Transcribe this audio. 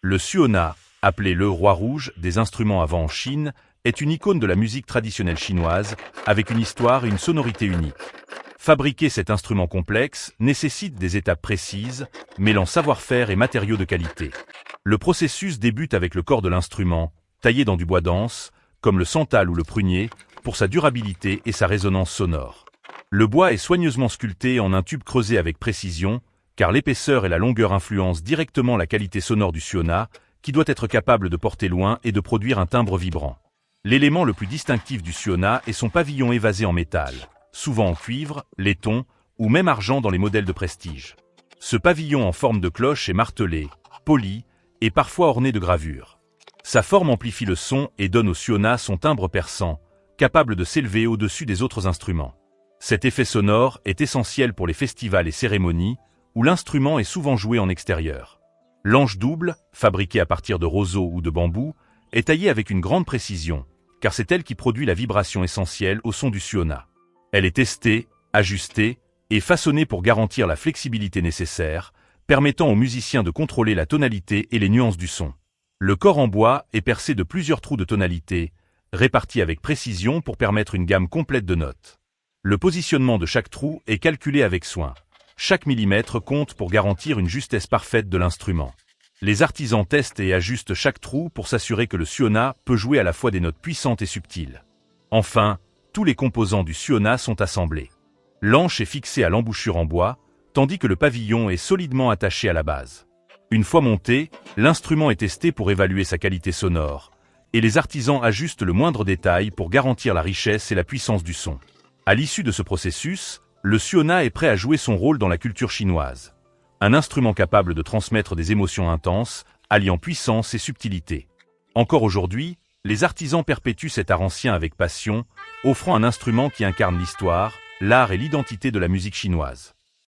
Le suona, appelé le roi rouge des instruments à vent en Chine, est une icône de la musique traditionnelle chinoise, avec une histoire et une sonorité unique. Fabriquer cet instrument complexe nécessite des étapes précises, mêlant savoir-faire et matériaux de qualité. Le processus débute avec le corps de l'instrument, taillé dans du bois dense, comme le santal ou le prunier, pour sa durabilité et sa résonance sonore. Le bois est soigneusement sculpté en un tube creusé avec précision, car l'épaisseur et la longueur influencent directement la qualité sonore du suona, qui doit être capable de porter loin et de produire un timbre vibrant. L'élément le plus distinctif du suona est son pavillon évasé en métal, souvent en cuivre, laiton ou même argent dans les modèles de prestige. Ce pavillon en forme de cloche est martelé, poli et parfois orné de gravures. Sa forme amplifie le son et donne au suona son timbre perçant, capable de s'élever au-dessus des autres instruments. Cet effet sonore est essentiel pour les festivals et cérémonies, où l'instrument est souvent joué en extérieur. L'anche double, fabriquée à partir de roseaux ou de bambou, est taillée avec une grande précision, car c'est elle qui produit la vibration essentielle au son du suona. Elle est testée, ajustée et façonnée pour garantir la flexibilité nécessaire, permettant aux musiciens de contrôler la tonalité et les nuances du son. Le corps en bois est percé de plusieurs trous de tonalité, répartis avec précision pour permettre une gamme complète de notes. Le positionnement de chaque trou est calculé avec soin. Chaque millimètre compte pour garantir une justesse parfaite de l'instrument. Les artisans testent et ajustent chaque trou pour s'assurer que le suona peut jouer à la fois des notes puissantes et subtiles. Enfin, tous les composants du suona sont assemblés. L'anche est fixée à l'embouchure en bois, tandis que le pavillon est solidement attaché à la base. Une fois monté, l'instrument est testé pour évaluer sa qualité sonore, et les artisans ajustent le moindre détail pour garantir la richesse et la puissance du son. À l'issue de ce processus, le suona est prêt à jouer son rôle dans la culture chinoise. Un instrument capable de transmettre des émotions intenses, alliant puissance et subtilité. Encore aujourd'hui, les artisans perpétuent cet art ancien avec passion, offrant un instrument qui incarne l'histoire, l'art et l'identité de la musique chinoise.